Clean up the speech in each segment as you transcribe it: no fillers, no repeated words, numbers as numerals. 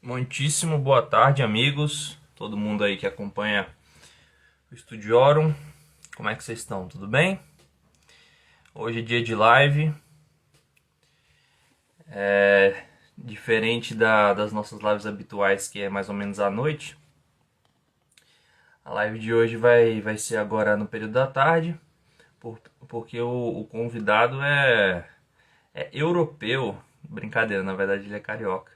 Muitíssimo boa tarde, amigos. Todo mundo aí que acompanha o Studiorum. Como é que vocês estão? Tudo bem? Hoje é dia de live. Diferente das nossas lives habituais, que é mais ou menos à noite. A live de hoje vai ser agora no período da tarde, porque o convidado é europeu. Brincadeira, na verdade ele é carioca.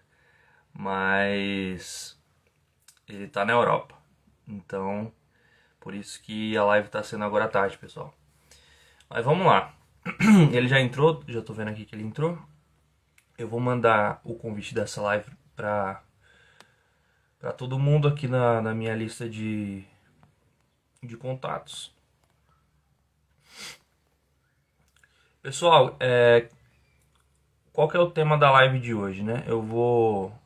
Mas ele tá na Europa. Então, por isso que a live tá sendo agora à tarde, pessoal. Mas vamos lá. Ele já entrou, já tô vendo aqui que ele entrou. Eu vou mandar o convite dessa live pra todo mundo aqui na minha lista de contatos. Pessoal, qual que é o tema da live de hoje, né? Eu vou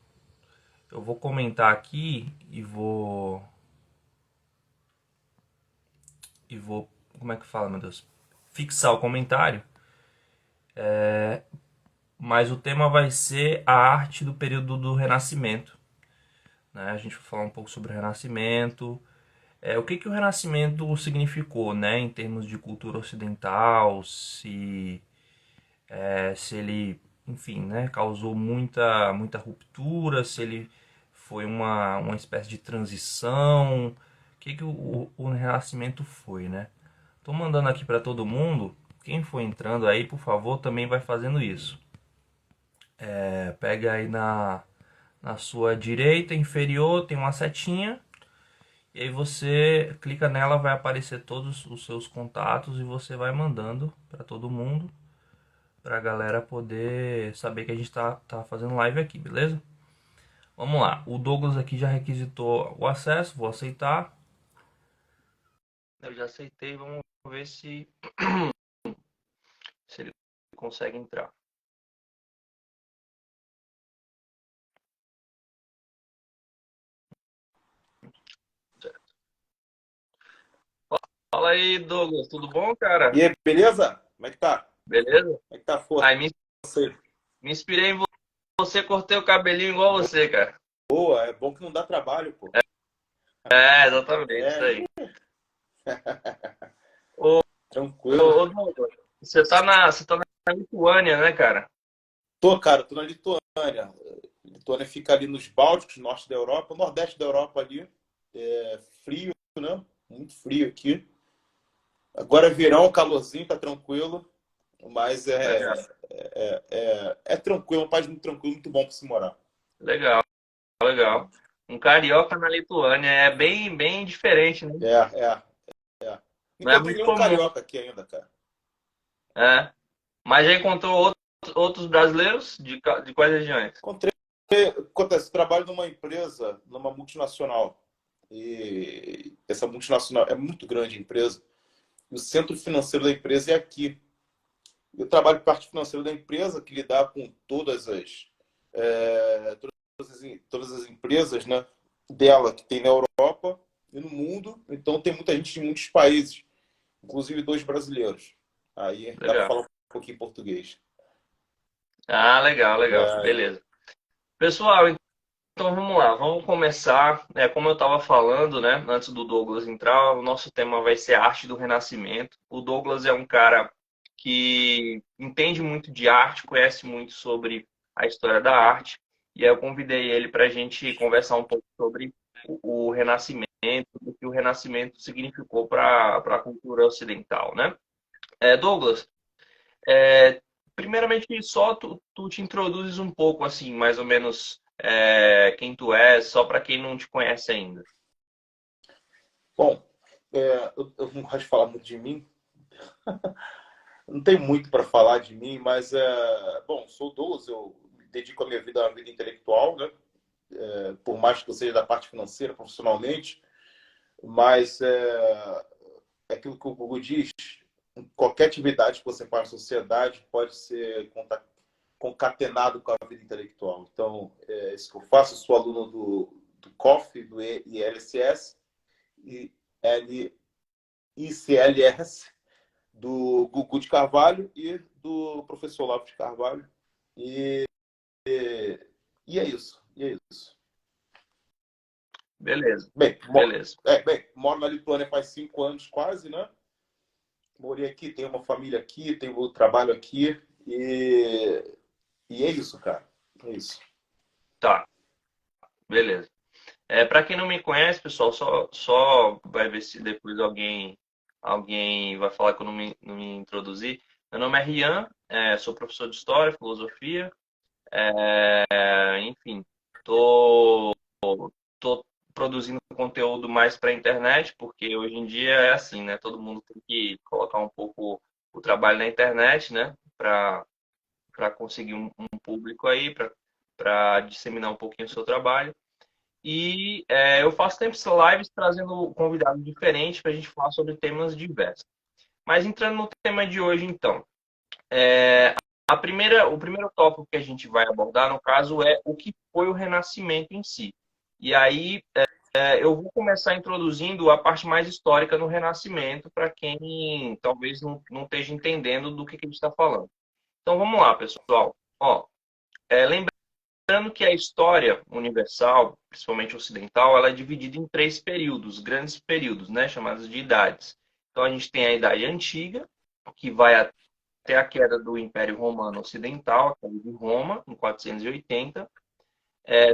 comentar aqui e vou, como é que fala, meu Deus? Fixar o comentário, mas o tema vai ser a arte do período do Renascimento, né? A gente vai falar um pouco sobre o Renascimento, o que o Renascimento significou, né, em termos de cultura ocidental, se ele, enfim, né, causou muita ruptura, se ele foi uma espécie de transição, o Renascimento foi, né? Tô mandando aqui para todo mundo. Quem for entrando aí, por favor, também vai fazendo isso. Pega aí na sua direita inferior, tem uma setinha. E aí você clica nela, vai aparecer todos os seus contatos e você vai mandando para todo mundo, para a galera poder saber que a gente tá fazendo live aqui, beleza? Vamos lá, o Douglas aqui já requisitou o acesso, vou aceitar. Eu já aceitei, vamos ver se ele consegue entrar. Certo. Fala aí, Douglas, tudo bom, cara? E aí, beleza? Como é que tá? Beleza? Como é que tá a força? Aí me inspirei em você, cortei o cabelinho igual você, cara. Boa, é bom que não dá trabalho, pô. Exatamente, isso É, aí. Ô, tranquilo. Douglas, você tá na Lituânia, né, cara? Tô, cara, tô na Lituânia. Lituânia fica ali nos Bálticos, norte da Europa, nordeste da Europa ali. É frio, né? Muito frio aqui. Agora é verão, calorzinho, tá tranquilo. Mas Legal, é tranquilo, um país muito tranquilo, muito bom pra se morar. legal, legal. Um carioca na Lituânia é bem diferente, né? É, é, é. Não é Encontrei muito nenhum comum, carioca aqui ainda, cara. né? Mas já encontrou outros brasileiros de quais regiões? Encontrei. Acontece, trabalho numa empresa, numa multinacional. E essa multinacional é muito grande a empresa. E o centro financeiro da empresa é aqui. Eu trabalho com parte financeira da empresa, que lidar com todas as empresas, né, dela que tem na Europa e no mundo. Então tem muita gente de muitos países, inclusive dois brasileiros. Aí dá para Legal. falar um pouquinho português. Ah, legal, legal. É, Beleza. Pessoal, então vamos lá, vamos começar. Como eu estava falando, né, antes do Douglas entrar, o nosso tema vai ser arte do Renascimento. O Douglas é um cara que entende muito de arte, conhece muito sobre a história da arte, e aí eu convidei ele para a gente conversar um pouco sobre o Renascimento, o que o Renascimento significou para a cultura ocidental, né? Douglas, é, primeiramente, só tu te introduzes um pouco, assim, mais ou menos, quem tu és, só para quem não te conhece ainda. bom, eu não gosto de falar muito de mim. Não tem muito para falar de mim, mas bom, sou 12, eu me dedico a minha vida à vida intelectual, né? Por mais que eu seja da parte financeira, profissionalmente, mas é aquilo que o Google diz: qualquer atividade que você faz na sociedade pode ser concatenado com a vida intelectual. Então, é isso que eu faço. Eu sou aluno do COF, do ILSS e ICLS, do Gugu de Carvalho e do professor Lopes de Carvalho. E, e é isso. E é isso. Beleza, Bem, beleza. moro na Lituânia faz 5 anos quase, né? Morei aqui, tenho uma família aqui, tenho o trabalho aqui e é isso, cara. É isso. Tá, beleza. Para quem não me conhece, pessoal, só vai ver se depois alguém vai falar que eu não me introduzi. Meu nome é Rian, sou professor de História, Filosofia, enfim, tô, tô produzindo conteúdo mais para a internet, porque hoje em dia é assim, né? Todo mundo tem que colocar um pouco o trabalho na internet, né? Para conseguir um público aí, para disseminar um pouquinho o seu trabalho. E eu faço sempre lives trazendo convidados diferentes para a gente falar sobre temas diversos. Mas entrando no tema de hoje, então, o primeiro tópico que a gente vai abordar, no caso, é o que foi o Renascimento em si. E aí eu vou começar introduzindo a parte mais histórica no Renascimento, para quem talvez não esteja entendendo do que a gente está falando. Então vamos lá, pessoal. Ó, lembrando que a história universal, principalmente ocidental, ela é dividida em três períodos, grandes períodos, né, chamados de idades. Então a gente tem a Idade Antiga, que vai até a queda do Império Romano Ocidental, a queda de Roma, em 480.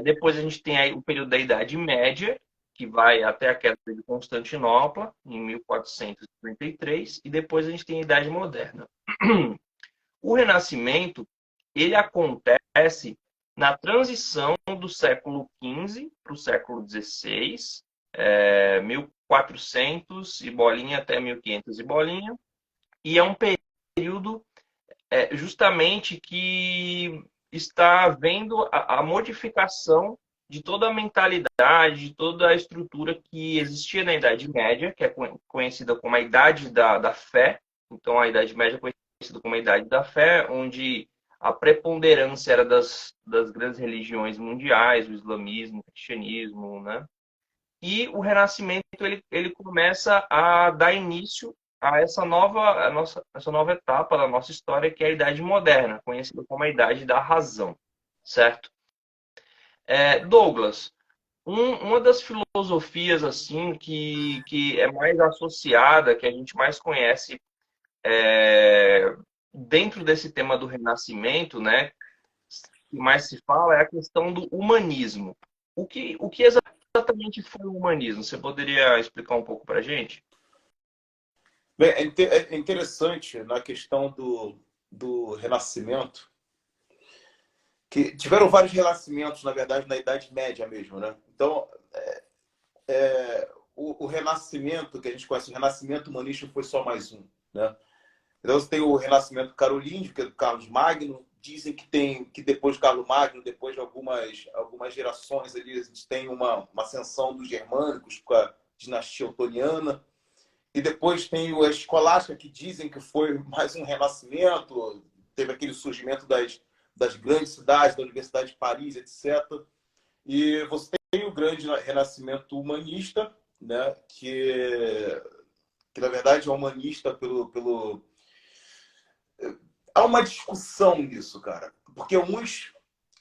Depois a gente tem aí o período da Idade Média, que vai até a queda de Constantinopla, em 1453. E depois a gente tem a Idade Moderna. O Renascimento, ele acontece na transição do século XV para o século XVI, 1400 e bolinha até 1500 e bolinha, e é um período justamente que está havendo a modificação de toda a mentalidade, de toda a estrutura que existia na Idade Média, que é conhecida como a Idade da Fé. Então, a Idade Média é conhecida como a Idade da Fé, onde a preponderância era das grandes religiões mundiais, o islamismo, o cristianismo, né? E o Renascimento ele começa a dar início a essa nova etapa da nossa história, que é a Idade Moderna, conhecida como a Idade da Razão, certo? Douglas, uma das filosofias assim que é mais associada, que a gente mais conhece dentro desse tema do Renascimento, né, que mais se fala é a questão do humanismo. O que exatamente foi o humanismo? Você poderia explicar um pouco para a gente? Bem, é interessante na questão do Renascimento, que tiveram vários renascimentos, na verdade, na Idade Média mesmo, né? Então, o Renascimento que a gente conhece, o Renascimento humanista foi só mais um, né? Então, você tem o Renascimento carolíngio, que é do Carlos Magno. Dizem que depois de Carlos Magno, depois de algumas gerações, ali, a gente tem uma ascensão dos germânicos com a dinastia otoniana. E depois tem a escolástica, que dizem que foi mais um renascimento. Teve aquele surgimento das grandes cidades, da Universidade de Paris, etc. E você tem o grande renascimento humanista, né? que na verdade é humanista Há uma discussão nisso, cara. Porque uns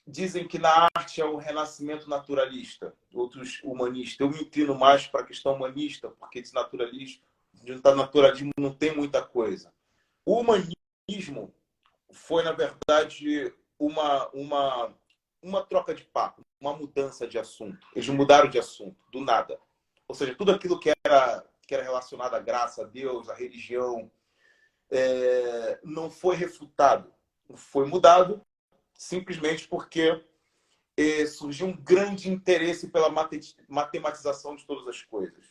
dizem que na arte é o renascimento naturalista, outros humanista. Eu me inclino mais para a questão humanista, porque de naturalismo não tem muita coisa. O humanismo foi, na verdade, uma troca de papo, uma mudança de assunto. Eles mudaram de assunto, do nada. Ou seja, tudo aquilo que era relacionado à graça, a Deus, à religião, não foi refutado. Foi mudado simplesmente porque surgiu um grande interesse pela matematização de todas as coisas.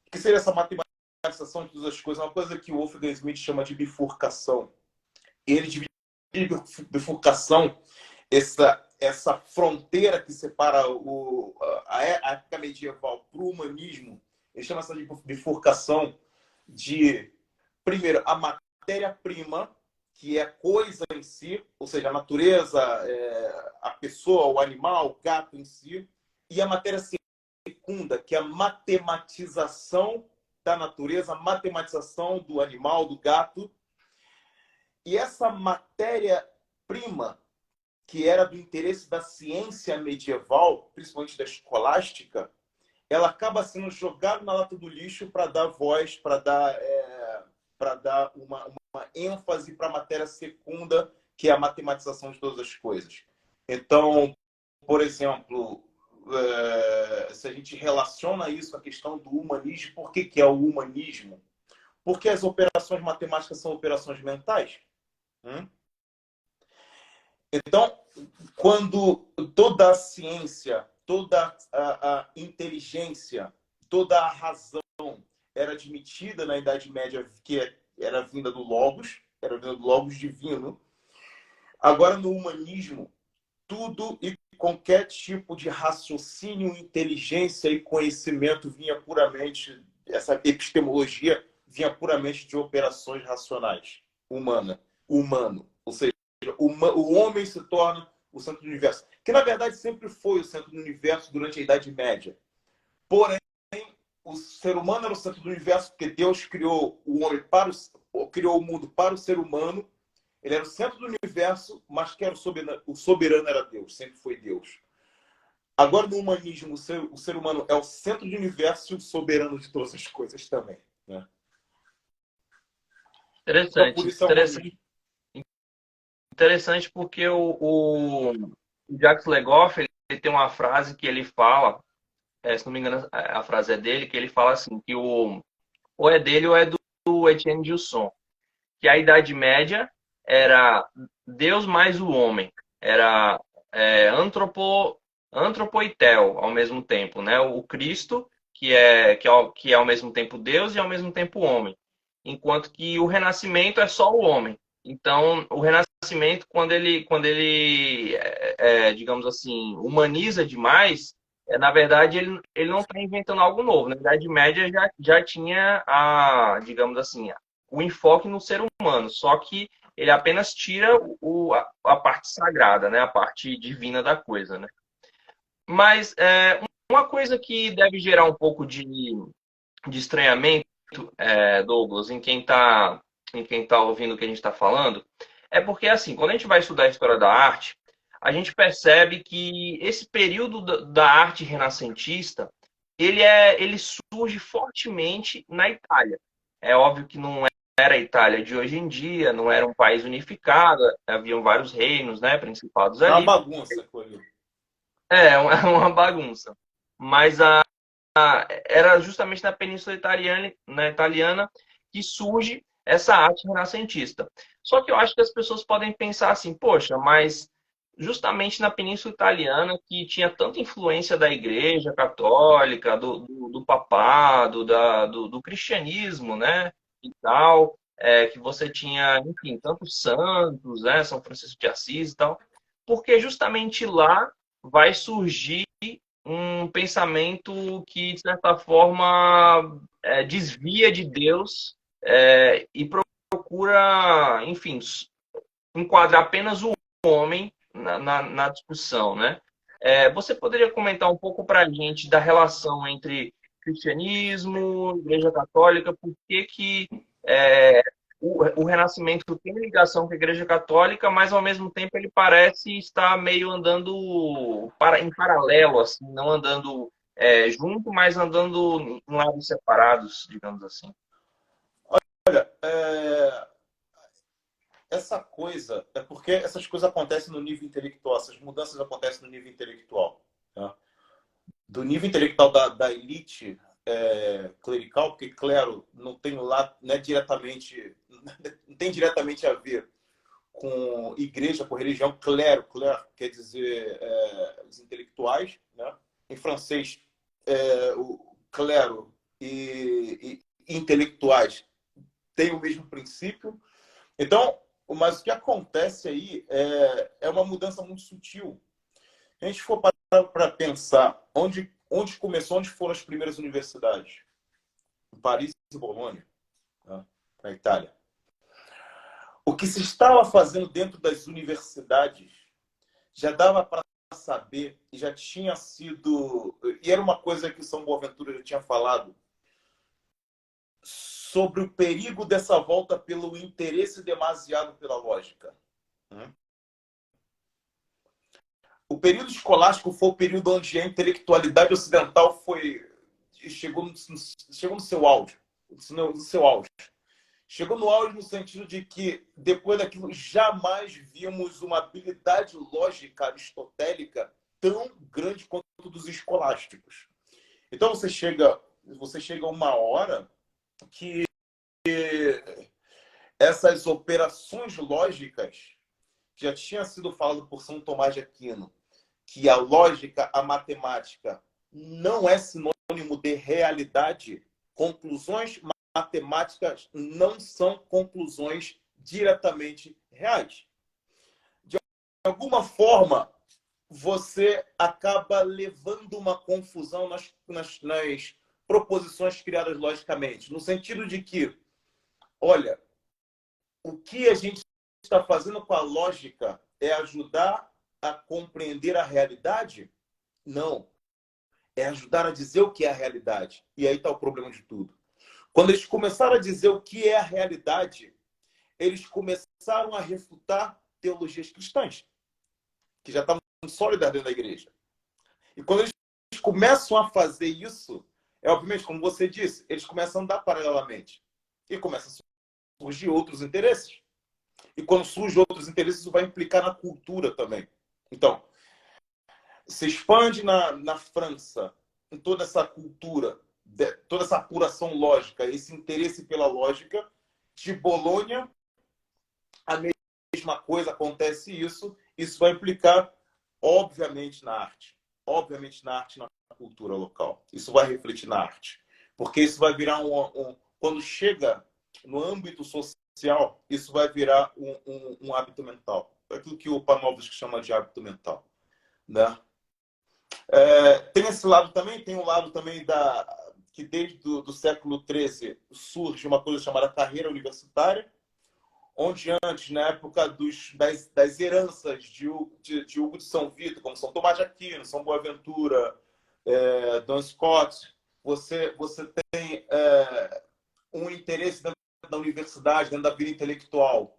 O que seria essa matematização de todas as coisas? Uma coisa que o Wolfgang Schmidt chama de bifurcação. Ele divide bifurcação, essa fronteira que separa a época medieval para o humanismo. Ele chama essa de bifurcação de, primeiro, a matéria-prima, que é coisa em si, ou seja, a natureza, a pessoa, o animal, o gato em si, e a matéria segunda, que é a matematização da natureza, a matematização do animal, do gato. E essa matéria-prima, que era do interesse da ciência medieval, principalmente da escolástica, ela acaba sendo jogada na lata do lixo para dar voz, para dar uma ênfase para a matéria secunda, que é a matematização de todas as coisas. Então, por exemplo, se a gente relaciona isso à questão do humanismo, por que é o humanismo? Porque as operações matemáticas são operações mentais. Então, quando toda a ciência, toda a inteligência, toda a razão era admitida na Idade Média, que era vinda do Logos, era vinda do Logos divino, agora no humanismo, tudo e qualquer tipo de raciocínio, inteligência e conhecimento vinha puramente, essa epistemologia vinha puramente de operações racionais, humano. Ou seja, o homem se torna o centro do universo, que na verdade sempre foi o centro do universo durante a Idade Média. Porém, o ser humano era o centro do universo porque Deus criou o homem criou o mundo para o ser humano. Ele era o centro do universo, mas que era o soberano era Deus, sempre foi Deus. Agora, no humanismo, o ser humano é o centro do universo e o soberano de todas as coisas também. Né? Então, por Interessante, isso é o humanismo. interessante porque o Jacques Legoff ele tem uma frase que ele fala, se não me engano a frase é dele, que ele fala assim, que ou é dele ou é do Etienne Gilson, que a Idade Média era Deus mais o homem, era antropo e tel ao mesmo tempo, né? O Cristo, que é ao mesmo tempo Deus e ao mesmo tempo homem. Enquanto que o Renascimento é só o homem. Então, o Renascimento, quando ele digamos assim, humaniza demais, na verdade, ele não está inventando algo novo. Na Idade Média já tinha, digamos assim, o enfoque no ser humano, só que ele apenas tira a parte sagrada, né? A parte divina da coisa, né? Mas uma coisa que deve gerar um pouco de estranhamento, Douglas, em quem tá ouvindo o que a gente está falando, é porque, assim, quando a gente vai estudar a história da arte, a gente percebe que esse período da arte renascentista, ele surge fortemente na Itália. É óbvio que não era a Itália de hoje em dia, não era um país unificado, haviam vários reinos, né, principados É uma ali. bagunça, Coelho. É uma bagunça. Mas era justamente na Península Italiana que surge essa arte renascentista. Só que eu acho que as pessoas podem pensar assim, poxa, mas justamente na Península Italiana, que tinha tanta influência da Igreja Católica, do papado, do cristianismo, né, e tal, que você tinha, enfim, tantos santos, né, São Francisco de Assis e tal, porque justamente lá vai surgir um pensamento que, de certa forma, desvia de Deus e procura, enfim, enquadrar apenas o homem na discussão, né? Você poderia comentar um pouco para a gente da relação entre cristianismo, Igreja Católica, por que o Renascimento tem ligação com a Igreja Católica, mas ao mesmo tempo ele parece estar meio andando em paralelo, assim, não andando junto, mas andando em lados separados, digamos assim. Olha, essa coisa é porque essas coisas acontecem no nível intelectual, essas mudanças acontecem no nível intelectual. Tá? Do nível intelectual da elite clerical, porque clero não tem lá, não é diretamente, não tem diretamente a ver com igreja, com religião. Clero quer dizer os intelectuais, né? Em francês, o clero e intelectuais têm o mesmo princípio. Então, mas o que acontece aí é uma mudança muito sutil. Se a gente for para pensar onde começou, onde foram as primeiras universidades? Em Paris e Bolonha, né? Na Itália. O que se estava fazendo dentro das universidades já dava para saber, e já tinha sido... E era uma coisa que o São Boaventura já tinha falado, sobre o perigo dessa volta pelo interesse demasiado pela lógica. O período escolástico foi o período onde a intelectualidade ocidental foi chegou no seu auge. No seu auge. Chegou no auge no sentido de que, depois daquilo, jamais vimos uma habilidade lógica aristotélica tão grande quanto dos escolásticos. Então, você chega a uma hora que essas operações lógicas já tinha sido falado por São Tomás de Aquino, que a lógica, a matemática, não é sinônimo de realidade. Conclusões matemáticas não são conclusões diretamente reais. De alguma forma, você acaba levando uma confusão nas proposições criadas logicamente, no sentido de que, olha, o que a gente está fazendo com a lógica é ajudar a compreender a realidade? Não. É ajudar a dizer o que é a realidade. E aí está o problema de tudo. Quando eles começaram a dizer o que é a realidade, eles começaram a refutar teologias cristãs, que já estavam sólidas dentro da igreja. E quando eles começam a fazer isso, obviamente, como você disse, eles começam a andar paralelamente. E começam a surgir outros interesses. E quando surgem outros interesses, isso vai implicar na cultura também. Então, se expande na França, em toda essa cultura, toda essa apuração lógica, esse interesse pela lógica. De Bolonha, a mesma coisa, acontece isso. Isso vai implicar, obviamente, na arte. Obviamente, na arte e na cultura local. Isso vai refletir na arte. Porque isso vai virar quando chega no âmbito social, isso vai virar um hábito mental. Aquilo que o Panofsky chama de hábito mental. Né? Tem esse lado também, tem um lado também que desde do século XIII surge uma coisa chamada carreira universitária, onde antes, na época das heranças de Hugo de São Vito, como São Tomás de Aquino, São Boaventura, Don Scott, você tem um interesse dentro da universidade, dentro da vida intelectual,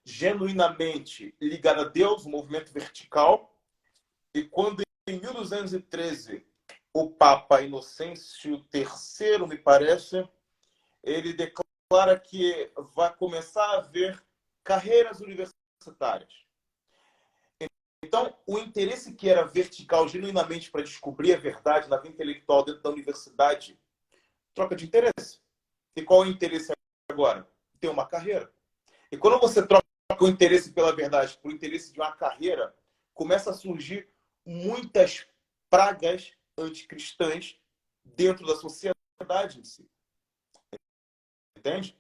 genuinamente ligado a Deus, um movimento vertical. E quando, em 1213, o Papa Inocêncio III, me parece, ele declara que vai começar a haver carreiras universitárias. Então, o interesse que era vertical, genuinamente para descobrir a verdade na vida intelectual dentro da universidade, troca de interesse. E qual é o interesse agora? Ter uma carreira. E quando você troca o interesse pela verdade por interesse de uma carreira, começa a surgir muitas pragas anticristãs dentro da sociedade em si. Entende?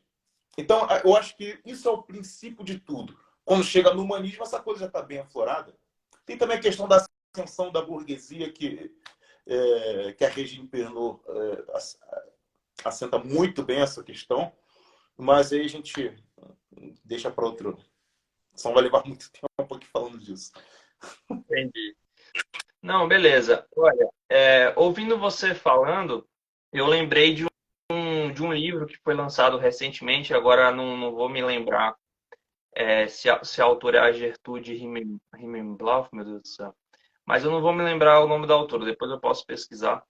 Então, eu acho que isso é o princípio de tudo. Quando chega no humanismo, essa coisa já está bem aflorada. Tem também a questão da ascensão da burguesia, que a Regine Pernod assenta muito bem essa questão, mas aí a gente deixa para outro. Só vai levar muito tempo aqui falando disso. Entendi. Não, beleza. Olha, ouvindo você falando, eu lembrei de um livro que foi lançado recentemente, agora não vou me lembrar se a autora é a Gertrude Himmelblau, meu Deus do céu. Mas eu não vou me lembrar o nome da autora, depois eu posso pesquisar.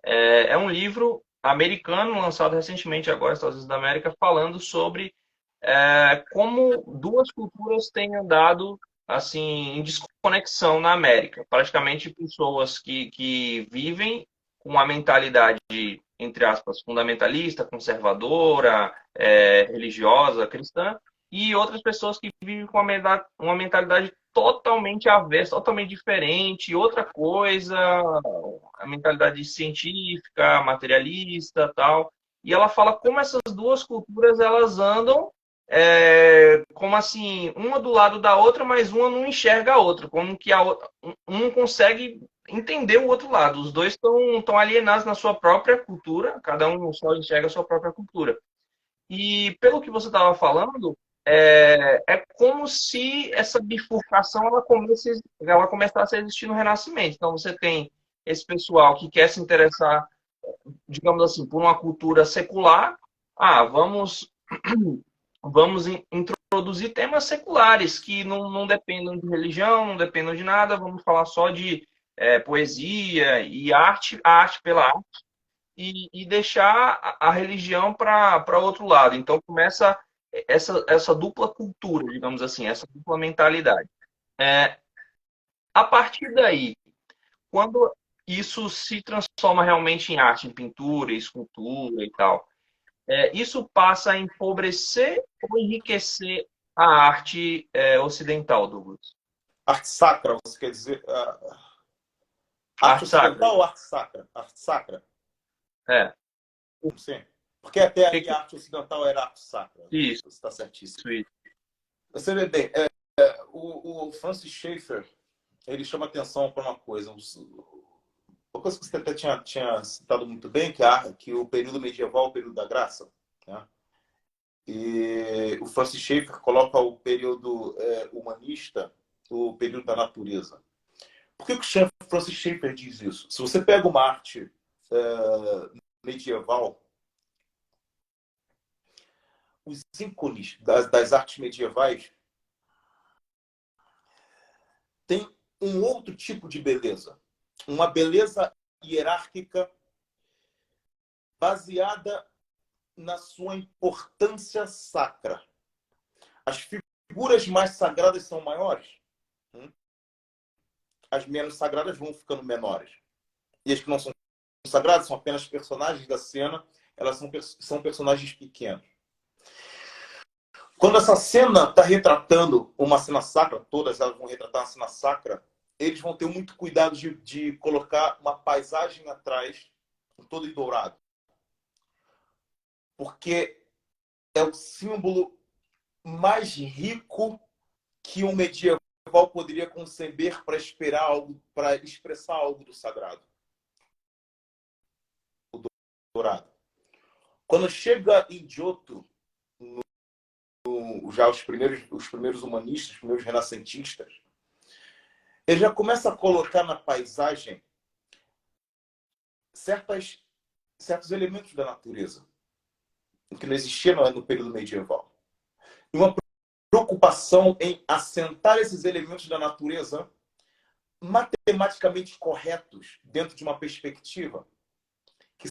É um livro americano, lançado recentemente agora nos Estados Unidos da América, falando sobre como duas culturas têm andado assim, em desconexão na América. Praticamente pessoas que vivem com uma mentalidade, entre aspas, fundamentalista, conservadora, religiosa, cristã, e outras pessoas que vivem com uma mentalidade totalmente avessa, totalmente diferente, outra coisa, a mentalidade científica, materialista, tal. E ela fala como essas duas culturas elas andam como assim, uma do lado da outra, mas uma não enxerga a outra, como que a outra, um não consegue entender o outro lado. Os dois estão alienados na sua própria cultura, cada um só enxerga a sua própria cultura. E pelo que você estava falando, é como se essa bifurcação ela começasse a existir no Renascimento. Então você tem esse pessoal que quer se interessar, digamos assim, por uma cultura secular. Vamos introduzir temas seculares que não dependam de religião, não dependam de nada. Vamos falar só de poesia e arte, a arte pela arte. e deixar a religião para outro lado. Então começa essa dupla cultura, digamos assim, essa dupla mentalidade. É, a partir daí, quando isso se transforma realmente em arte, em pintura, escultura e tal, isso passa a empobrecer ou enriquecer a arte ocidental, Douglas? Arte sacra, você quer dizer arte Arte sacra. ocidental ou arte sacra? Arte sacra. É, Sim. Porque até que aí que- a arte ocidental era arte sacra. isso, Você está certíssimo. isso. Você vê bem, o Francis Schaeffer, ele chama atenção para uma coisa. Uma coisa que você até tinha citado muito bem, que o período medieval é o período da graça. Né? E o Francis Schaeffer coloca o período humanista, o período da natureza. Por que o Francis Schaeffer diz isso? Se você pega uma arte medieval, os ícones das artes medievais têm um outro tipo de beleza. Uma beleza hierárquica baseada na sua importância sacra. As figuras mais sagradas são maiores, as menos sagradas vão ficando menores. E as que não são sagradas são apenas personagens da cena, elas são personagens pequenos. Quando essa cena está retratando uma cena sacra, todas elas vão retratar uma cena sacra, eles vão ter muito cuidado de colocar uma paisagem atrás, todo em dourado. Porque é o símbolo mais rico que um medieval poderia conceber para expressar algo do sagrado. O dourado. Quando chega em Giotto, já os primeiros humanistas, os primeiros renascentistas, ele já começa a colocar na paisagem certos elementos da natureza, que não existia no período medieval. E uma preocupação em assentar esses elementos da natureza matematicamente corretos dentro de uma perspectiva que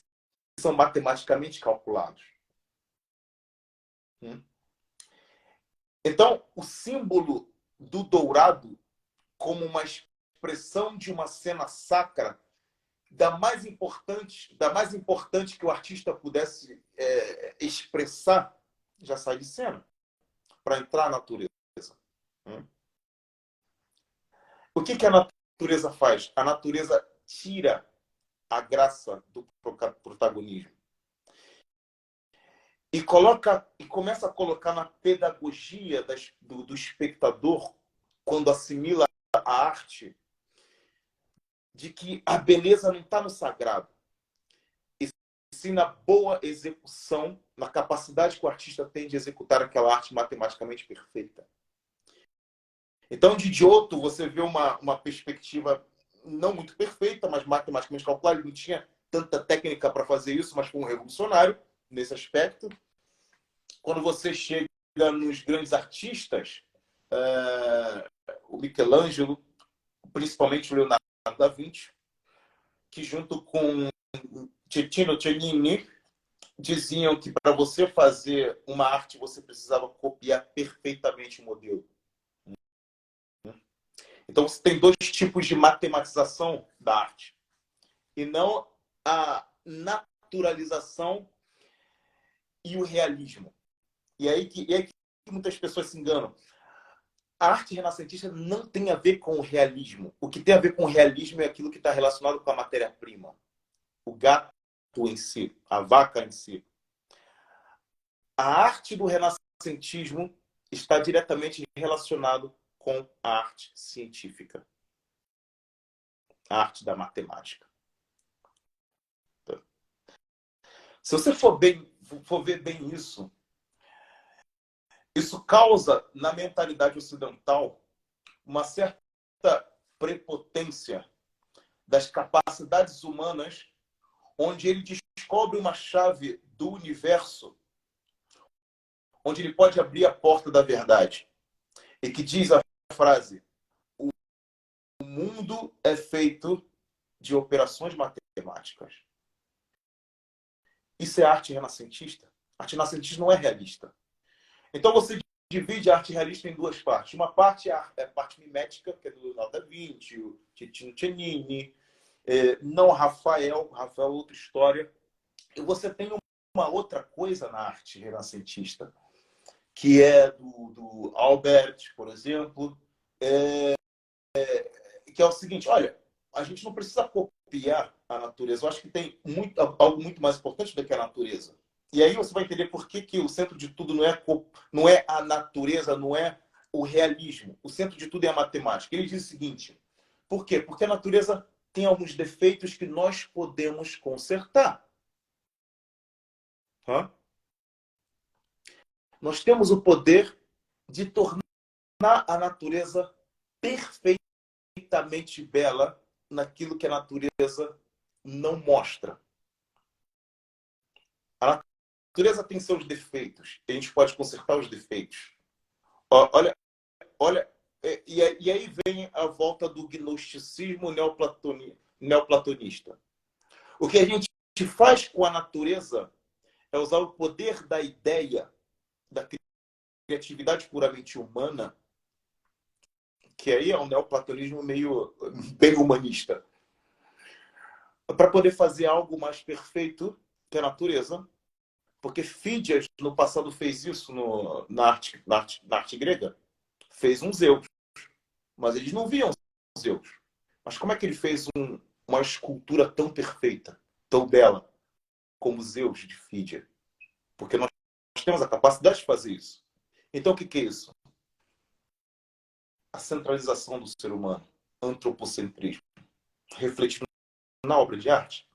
são matematicamente calculados. Então, o símbolo do dourado como uma expressão de uma cena sacra da mais importante que o artista pudesse expressar, já sai de cena para entrar na natureza. O que a natureza faz? A natureza tira a graça do protagonismo e começa a colocar na pedagogia do espectador, quando assimila a arte, de que a beleza não está no sagrado, e sim na boa execução, na capacidade que o artista tem de executar aquela arte matematicamente perfeita. Então, de Giotto, você vê uma perspectiva não muito perfeita, mas matematicamente calculada. Ele não tinha tanta técnica para fazer isso, mas foi um revolucionário nesse aspecto. Quando você chega nos grandes artistas, o Michelangelo, principalmente o Leonardo da Vinci, que junto com Cecchino Cellini diziam que para você fazer uma arte você precisava copiar perfeitamente o modelo. Então você tem dois tipos de matematização da arte e não a naturalização e o realismo. E aí que muitas pessoas se enganam. A arte renascentista não tem a ver com o realismo. O que tem a ver com o realismo é aquilo que está relacionado com a matéria-prima. O gato em si, a vaca em si. A arte do renascentismo está diretamente relacionado com a arte científica, a arte da matemática. Se você for ver bem isso, isso causa na mentalidade ocidental uma certa prepotência das capacidades humanas, onde ele descobre uma chave do universo, onde ele pode abrir a porta da verdade. E que diz a frase: o mundo é feito de operações matemáticas. Isso é arte renascentista? Arte renascentista não é realista. Então você divide a arte realista em duas partes. Uma parte é a parte mimética, que é do Leonardo da Vinci, o Titino Cennini, não Rafael é outra história. E você tem uma outra coisa na arte renascentista, que é do Albert, por exemplo, que é o seguinte: olha, a gente não precisa copiar a natureza. Eu acho que tem algo muito mais importante do que a natureza. E aí você vai entender por que o centro de tudo não é a natureza, não é o realismo. O centro de tudo é a matemática. Ele diz o seguinte: por quê? Porque a natureza tem alguns defeitos que nós podemos consertar. Hã? Nós temos o poder de tornar a natureza perfeitamente bela naquilo que a natureza não mostra. A natureza tem seus defeitos. A gente pode consertar os defeitos. Olha, olha, e aí vem a volta do gnosticismo neoplatonista. O que a gente faz com a natureza é usar o poder da ideia, da criatividade puramente humana, que aí é um neoplatonismo meio bem humanista, para poder fazer algo mais perfeito que a natureza. Porque Fídias, no passado, fez isso na arte grega. Fez um Zeus. Mas eles não viam Zeus. Mas como é que ele fez uma escultura tão perfeita, tão bela, como Zeus de Fídia? Porque nós temos a capacidade de fazer isso. Então, o que é isso? A centralização do ser humano, antropocentrismo, refletindo na obra de arte.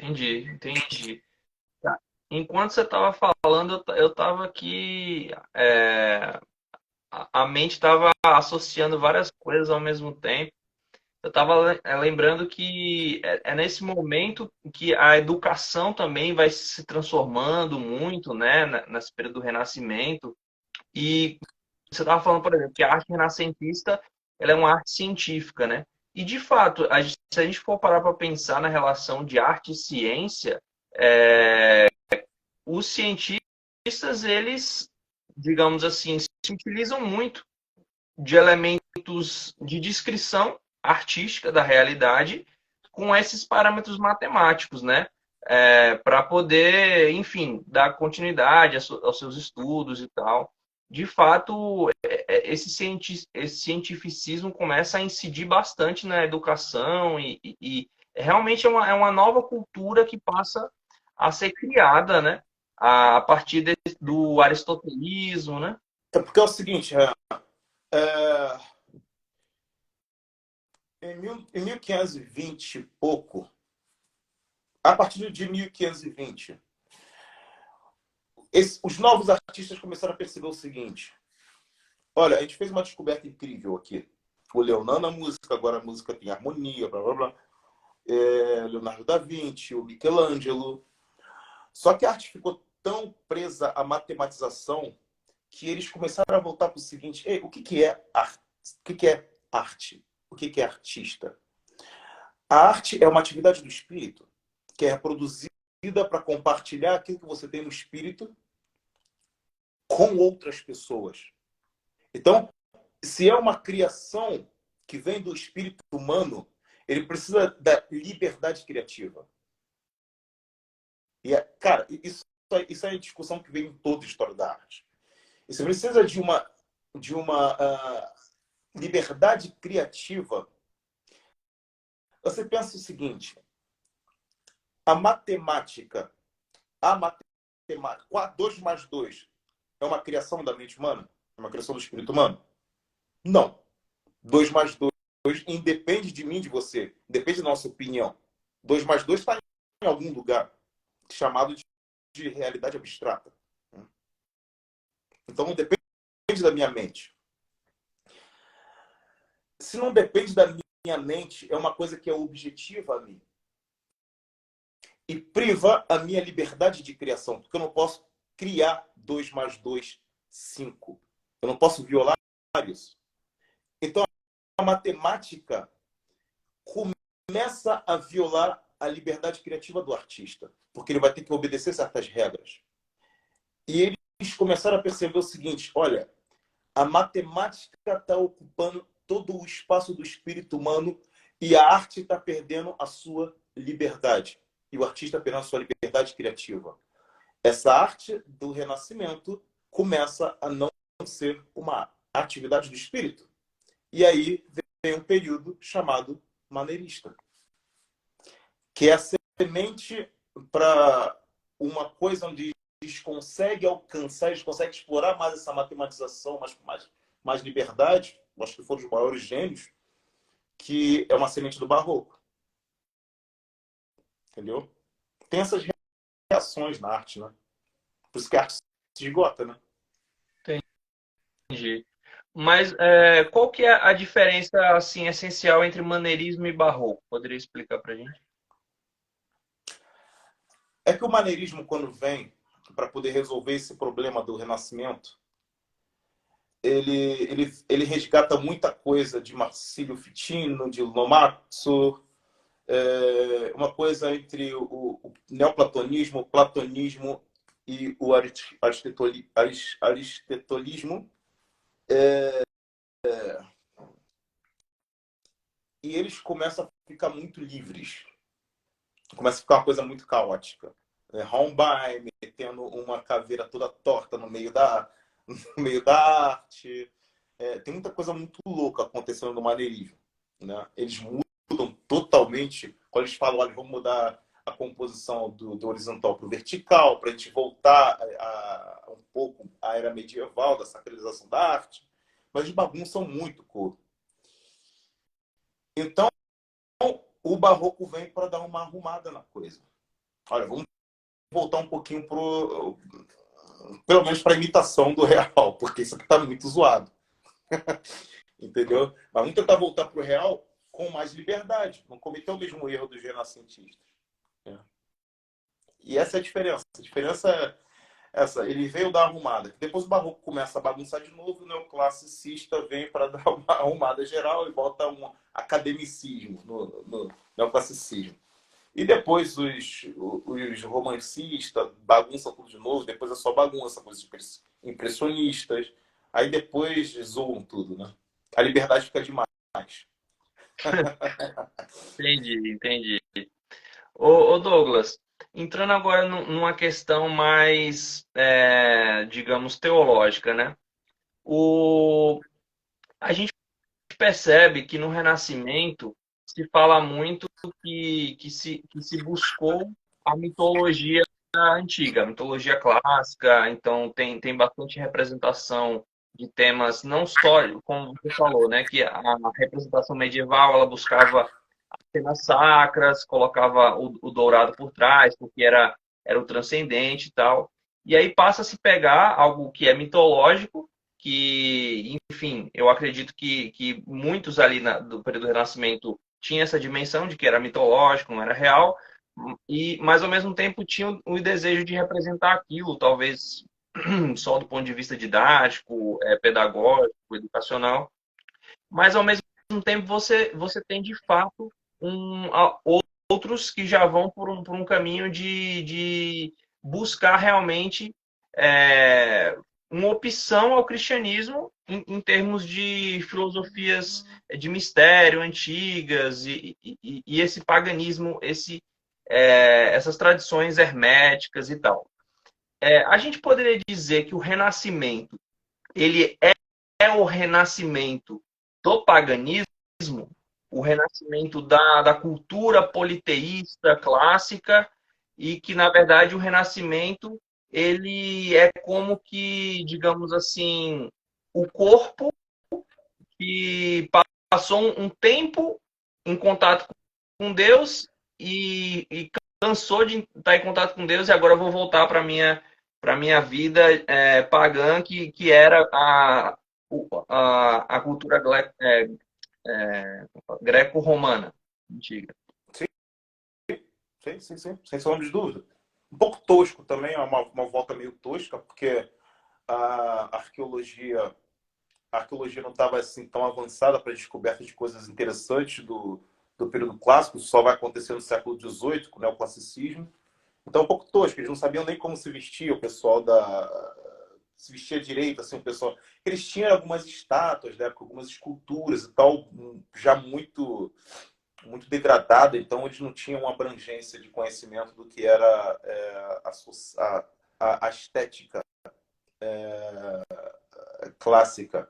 Entendi. Tá. Enquanto você estava falando, eu estava aqui, a mente estava associando várias coisas ao mesmo tempo. Eu estava lembrando que é nesse momento que a educação também vai se transformando muito, né, nesse período do Renascimento. E você estava falando, por exemplo, que a arte renascentista ela é uma arte científica, né? E, de fato, se a gente for parar para pensar na relação de arte e ciência, os cientistas, eles, digamos assim, se utilizam muito de elementos de descrição artística da realidade com esses parâmetros matemáticos, né? Para poder, enfim, dar continuidade aos seus estudos e tal. De fato, esse cientificismo começa a incidir bastante na educação e realmente é uma nova cultura que passa a ser criada, né? A partir do aristotelismo, né? É porque é o seguinte, é, em 1520 e pouco, a partir de 1520, os novos artistas começaram a perceber o seguinte: olha, a gente fez uma descoberta incrível aqui. O Leonardo na música, agora a música tem harmonia, blá blá blá. Leonardo da Vinci, o Michelangelo. Só que a arte ficou tão presa à matematização que eles começaram a voltar para o seguinte: ei, o que é arte? O que é arte? O que é artista? A arte é uma atividade do espírito que é produzida para compartilhar aquilo que você tem no espírito com outras pessoas. Então, se é uma criação que vem do espírito humano, ele precisa da liberdade criativa. E, cara, isso é a discussão que vem em toda a história da arte. E você precisa de uma liberdade criativa. Você pensa o seguinte: a matemática, a matemática, 2 mais 2 é uma criação da mente humana? É uma criação do espírito humano? Não. 2 mais 2 independe de mim, de você. Depende da nossa opinião. 2 mais 2 está em algum lugar chamado de realidade abstrata. Então, não depende da minha mente. Se não depende da minha mente, é uma coisa que é objetiva a mim. E priva a minha liberdade de criação, porque eu não posso criar 2 mais 2, 5. Eu não posso violar isso. Então, a matemática começa a violar a liberdade criativa do artista, porque ele vai ter que obedecer certas regras. E eles começaram a perceber o seguinte: olha, a matemática está ocupando todo o espaço do espírito humano e a arte está perdendo a sua liberdade. E o artista perdendo a sua liberdade criativa. Essa arte do Renascimento começa a não ser uma atividade do espírito. E aí vem um período chamado maneirista, que é a semente para uma coisa onde eles conseguem alcançar, eles conseguem explorar mais essa matematização, mais liberdade. Acho que foram os maiores gênios, que é uma semente do barroco. Entendeu? Tem essas reações na arte, né? Por isso que a arte se esgota, né? Entendi. Mas qual que é a diferença assim essencial entre maneirismo e barroco? Poderia explicar para a gente? É que o maneirismo, quando vem para poder resolver esse problema do Renascimento, ele resgata muita coisa de Marsilio Ficino, de Lomaso, uma coisa entre o neoplatonismo, o platonismo e o aristotelismo. E eles começam a ficar muito livres. Começa a ficar uma coisa muito caótica. Holbein metendo uma caveira toda torta no meio da arte. Tem muita coisa muito louca acontecendo no maneirismo. Né? Eles mudam totalmente. Quando eles falam, olha, vamos mudar a composição do horizontal para o vertical, para a gente voltar um pouco à era medieval, da sacralização da arte. Mas eles bagunçam muito, pô. Então, o barroco vem para dar uma arrumada na coisa. Olha, vamos voltar um pouquinho pelo menos para a imitação do real, porque isso aqui está muito zoado. Entendeu? Mas vamos tentar voltar para o real com mais liberdade, não cometer o mesmo erro dos renascentistas. E essa é a diferença. A diferença é essa. Ele veio dar uma arrumada. Depois o barroco começa a bagunçar de novo, o neoclassicista vem para dar uma arrumada geral e bota um academicismo no neoclassicismo. E depois os romancistas bagunçam tudo de novo, depois é só bagunça, coisas impressionistas. Aí depois zoam tudo, né? A liberdade fica demais. Entendi, entendi. Ô Douglas, entrando agora numa questão mais, digamos, teológica, né? A gente percebe que no Renascimento se fala muito que se buscou a mitologia antiga, a mitologia clássica, então tem bastante representação de temas, não só, como você falou, né, que a representação medieval ela buscava cenas sacras, colocava o dourado por trás, porque era o transcendente e tal. E aí passa a se pegar algo que é mitológico, que, enfim, eu acredito que muitos ali do período do Renascimento tinham essa dimensão de que era mitológico, não era real, mas ao mesmo tempo tinham o desejo de representar aquilo, talvez só do ponto de vista didático, pedagógico, educacional, mas ao mesmo tempo você tem de fato outros que já vão por um caminho de buscar realmente é, uma opção ao cristianismo em termos de filosofias de mistério antigas e esse paganismo, essas tradições herméticas e tal. A gente poderia dizer que o Renascimento ele é o renascimento do paganismo, o renascimento da cultura politeísta clássica, e que, na verdade, o renascimento ele é como que, digamos assim, o corpo que passou um tempo em contato com Deus e cansou de estar em contato com Deus e agora eu vou voltar para minha vida pagã, que era a cultura greco-romana antiga. Sim, sim, sim, sem sombra de dúvida. Um pouco tosco também, é uma volta meio tosca, porque a arqueologia, a arqueologia não estava assim tão avançada para a descoberta de coisas interessantes do período clássico, só vai acontecer no século XVIII, com o neoclassicismo. Então, é um pouco tosco, eles não sabiam nem como se vestia, o pessoal se vestia direito, assim, o pessoal... Eles tinham algumas estátuas da época, algumas esculturas e tal, já muito degradada, então eles não tinham uma abrangência de conhecimento do que era a estética clássica.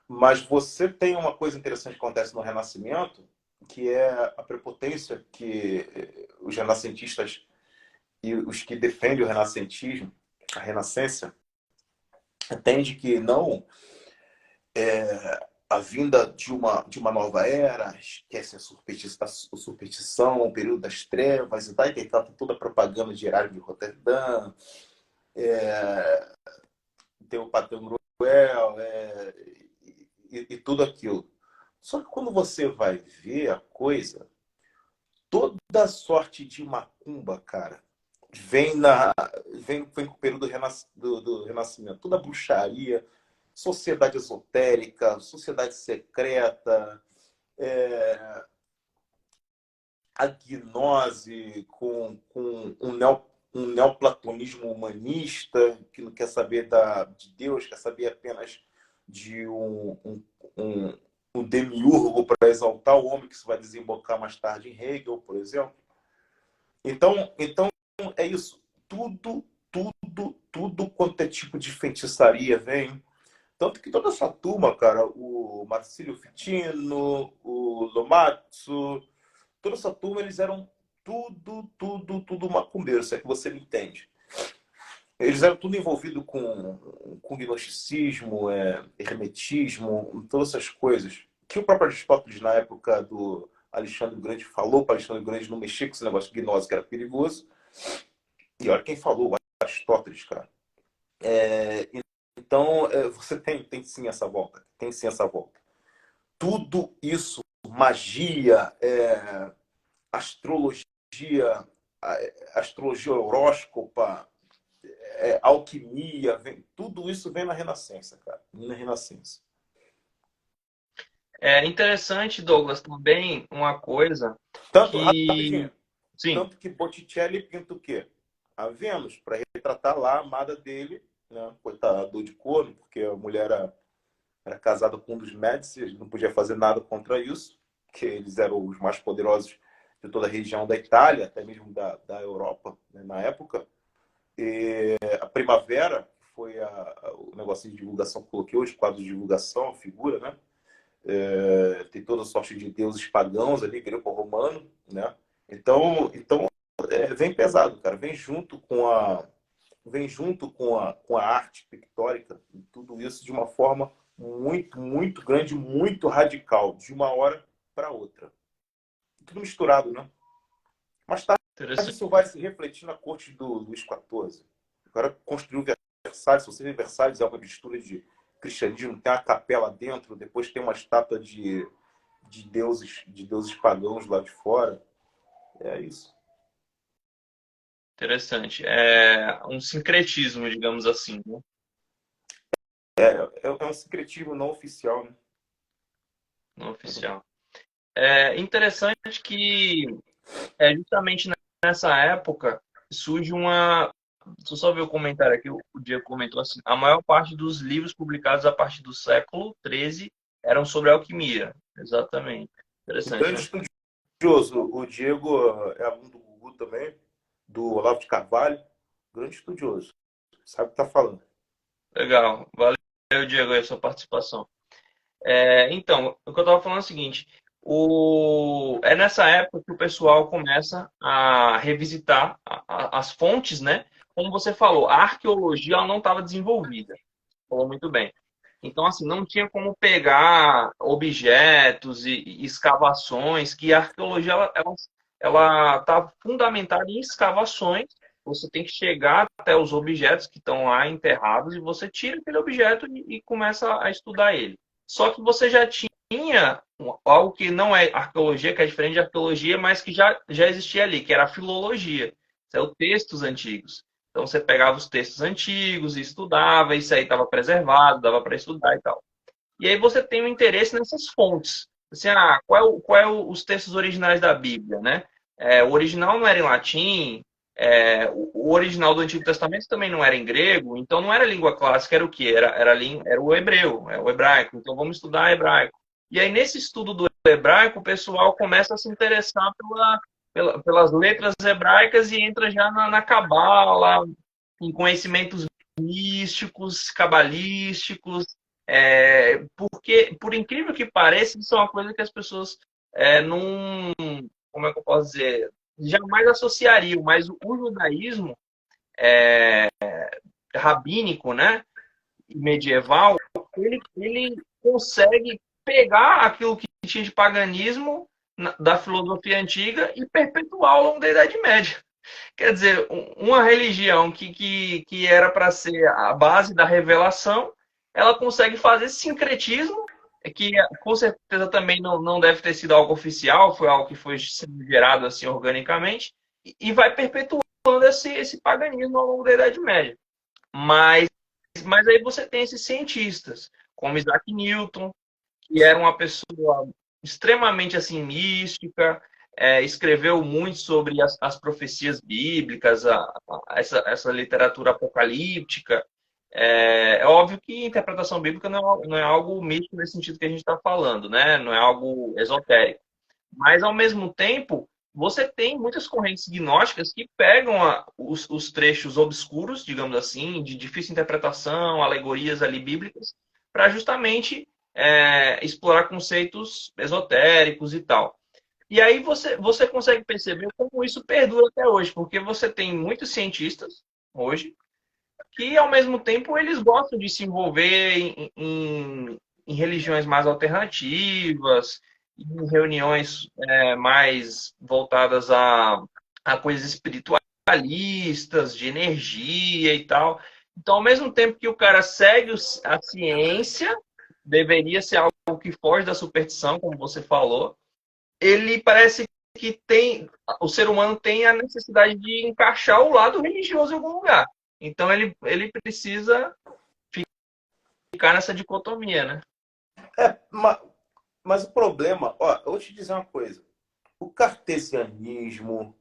Mas você tem uma coisa interessante que acontece no Renascimento, que é a prepotência que os renascentistas e os que defendem o renascentismo, a renascença, entende que não a vinda de uma nova era, esquece a superstição, o período das trevas, e daí tem toda a propaganda de Erasmo de Roterdã, tem o Padre Noel, e tudo aquilo. Só que quando você vai ver a coisa, toda sorte de macumba, cara, vem com o período do Renascimento. Toda bruxaria, sociedade esotérica, sociedade secreta, a gnose com um neoplatonismo humanista, que não quer saber de Deus, quer saber apenas de um demiurgo para exaltar o homem, que isso vai desembocar mais tarde em Hegel, por exemplo. Então é isso. Tudo quanto é tipo de feitiçaria vem. Tanto que toda essa turma, cara, o Marcílio Fitino, o Lomatsu, toda essa turma, eles eram tudo macumbeiro, se é que você me entende. Eles eram tudo envolvido com gnosticismo, hermetismo, todas essas coisas. Que o próprio Aristóteles, na época do Alexandre o Grande, falou para Alexandre o Grande não mexer com esse negócio de gnose, que era perigoso. E olha quem falou, Aristóteles, cara. Então, você tem sim essa volta. Tem sim essa volta. Tudo isso, magia, astrologia, astrologia horóscopa, alquimia, tudo isso vem na Renascença, cara. Na Renascença. É interessante, Douglas, também uma coisa Rapidinho, que... Sim, tanto que Botticelli pinta o quê? A Vênus, para retratar lá a amada dele, né? Coitado de corno, porque a mulher era casada com um dos Médici, ele não podia fazer nada contra isso, porque eles eram os mais poderosos de toda a região da Itália, até mesmo da Europa, né, na época. E a Primavera, que foi o negocinho de divulgação que coloquei hoje, quadro de divulgação, figura, né? Tem toda sorte de deuses pagãos ali, greco-romano, né? Então vem pesado, cara. Vem junto com a arte pictórica e tudo isso de uma forma muito grande, muito radical, de uma hora para outra. Tudo misturado, né? Mais tarde interessante. isso vai se refletir na corte do Luís XIV. O cara construiu Versalhes. Se você vê Versalhes, é uma mistura de cristianismo, tem uma capela dentro, depois tem uma estátua de deuses pagãos lá de fora. É isso. Interessante. É um sincretismo, digamos assim, né? É um secretismo não oficial, né? Não oficial. É interessante que justamente nessa época surge uma... Deixa eu só ver o comentário aqui, o Diego comentou assim, a maior parte dos livros publicados a partir do século XIII eram sobre alquimia. Exatamente. Um Interessante, grande né? estudioso. O Diego é aluno do Gugu também, do Olavo de Carvalho. Grande estudioso. Sabe o que está falando. Legal. Valeu, Diego, a sua participação. Então, o que eu estava falando é o seguinte: é nessa época que o pessoal começa a revisitar as fontes, né? Como você falou, a arqueologia ela não estava desenvolvida. Falou muito bem. Então, assim, não tinha como pegar objetos e escavações, que a arqueologia ela está fundamentada em escavações. Você tem que chegar até os objetos que estão lá enterrados e você tira aquele objeto e começa a estudar ele. Só que você já tinha algo que não é arqueologia, que é diferente de arqueologia, mas que já existia ali, que era a filologia. São textos antigos. Então você pegava os textos antigos e estudava, isso aí estava preservado, dava para estudar e tal. E aí você tem um interesse nessas fontes. assim, os textos originais da Bíblia, né? O original não era em latim, o original do Antigo Testamento também não era em grego, então não era língua clássica, era o quê? Era o hebreu, o hebraico. Então vamos estudar hebraico. E aí, nesse estudo do hebraico, o pessoal começa a se interessar pelas letras hebraicas e entra já na cabala, em conhecimentos místicos, cabalísticos, porque, por incrível que pareça, isso é uma coisa que as pessoas não, como é que eu posso dizer, jamais associariam, mas o judaísmo rabínico, né, e medieval, ele consegue pegar aquilo que tinha de paganismo da filosofia antiga e perpetuar ao longo da Idade Média. Quer dizer, uma religião que era para ser a base da revelação, ela consegue fazer esse sincretismo, que com certeza também não deve ter sido algo oficial, foi algo que foi sendo gerado assim organicamente, e vai perpetuando esse paganismo ao longo da Idade Média. Mas, mas aí você tem esses cientistas, como Isaac Newton, que era uma pessoa extremamente assim mística, escreveu muito sobre as profecias bíblicas, essa literatura apocalíptica. É óbvio que interpretação bíblica não é algo místico nesse sentido que a gente está falando, né? Não é algo esotérico. Mas, ao mesmo tempo, você tem muitas correntes gnósticas que pegam os trechos obscuros, digamos assim, de difícil interpretação, alegorias ali bíblicas, para justamente explorar conceitos esotéricos e tal. E aí você consegue perceber como isso perdura até hoje, porque você tem muitos cientistas hoje que, ao mesmo tempo, eles gostam de se envolver em religiões mais alternativas, em reuniões mais voltadas a coisas espiritualistas, de energia e tal. Então, ao mesmo tempo que o cara segue a ciência, deveria ser algo que foge da superstição, como você falou, ele parece que o ser humano tem a necessidade de encaixar o lado religioso em algum lugar. Então ele precisa ficar nessa dicotomia, né? É, mas o problema, ó, eu vou te dizer uma coisa. O cartesianismo,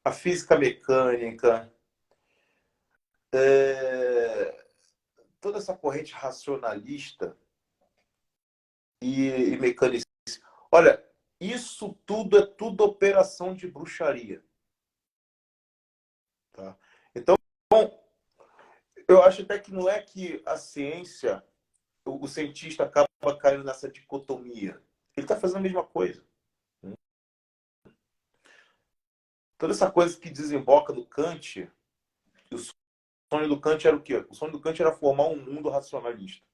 a física mecânica, toda essa corrente racionalista e mecanicista. Olha, isso tudo é tudo operação de bruxaria. Tá? Então, eu acho até que não é que a ciência, o cientista acaba caindo nessa dicotomia. Ele está fazendo a mesma coisa. Toda essa coisa que desemboca no Kant, o sonho do Kant era o quê? O sonho do Kant era formar um mundo racionalista.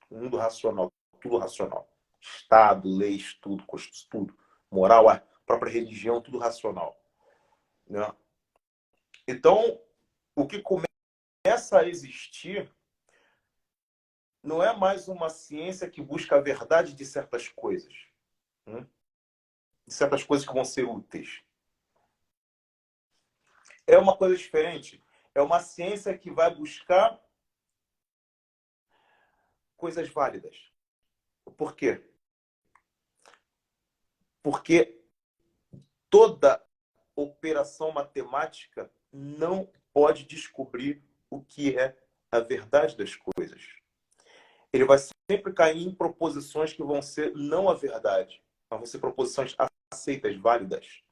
Um mundo racional, tudo racional. Estado, leis, tudo, tudo. Moral, a própria religião, tudo racional. Né? Então, o que começa a existir não é mais uma ciência que busca a verdade de certas coisas. De certas coisas que vão ser úteis. É uma coisa diferente. É uma ciência que vai buscar coisas válidas. Por quê? Porque toda operação matemática não pode descobrir o que é a verdade das coisas. Ele vai sempre cair em proposições que vão ser não a verdade, mas vão ser proposições aceitas, válidas.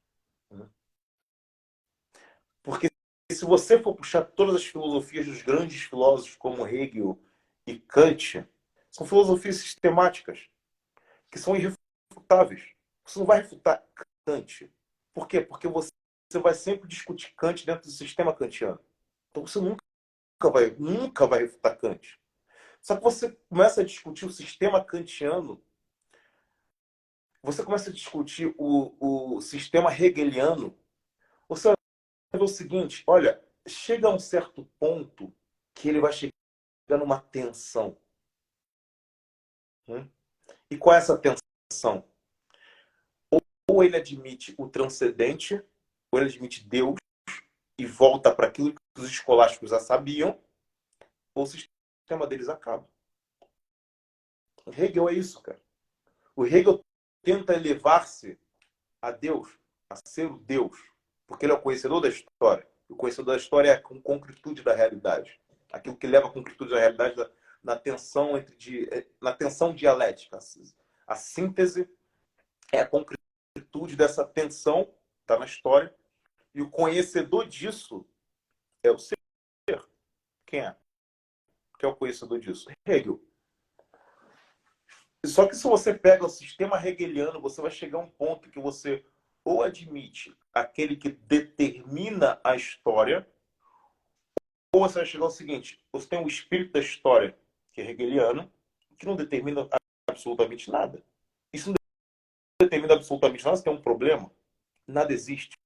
Porque se você for puxar todas as filosofias dos grandes filósofos como Hegel e Kant, são filosofias sistemáticas, que são irrefutáveis. Você não vai refutar Kant. Por quê? Porque você vai sempre discutir Kant dentro do sistema kantiano. Então você nunca vai refutar Kant. Só que você começa a discutir o sistema kantiano, você começa a discutir o sistema hegeliano, você vai ver o seguinte, olha, chega a um certo ponto que ele vai chegar numa tensão. E qual é essa tensão? Ou ele admite o transcendente, ou ele admite Deus e volta para aquilo que os escolásticos já sabiam, ou o sistema deles acaba. O Hegel é isso, cara. O Hegel tenta elevar-se a Deus, a ser o Deus, porque ele é o conhecedor da história. O conhecedor da história é a concretude da realidade. Aquilo que leva a concretude da realidade na tensão na tensão dialética. A síntese é a concretude dessa tensão, está na história, e o conhecedor disso é o ser. Quem é? Que é o conhecedor disso? Hegel. Só que se você pega o sistema hegeliano, você vai chegar a um ponto que você ou admite aquele que determina a história, ou você vai chegar ao seguinte: você tem o espírito da história, que é hegeliano, que não determina absolutamente nada. Isso não determina absolutamente nada, você tem um problema. Nada existe.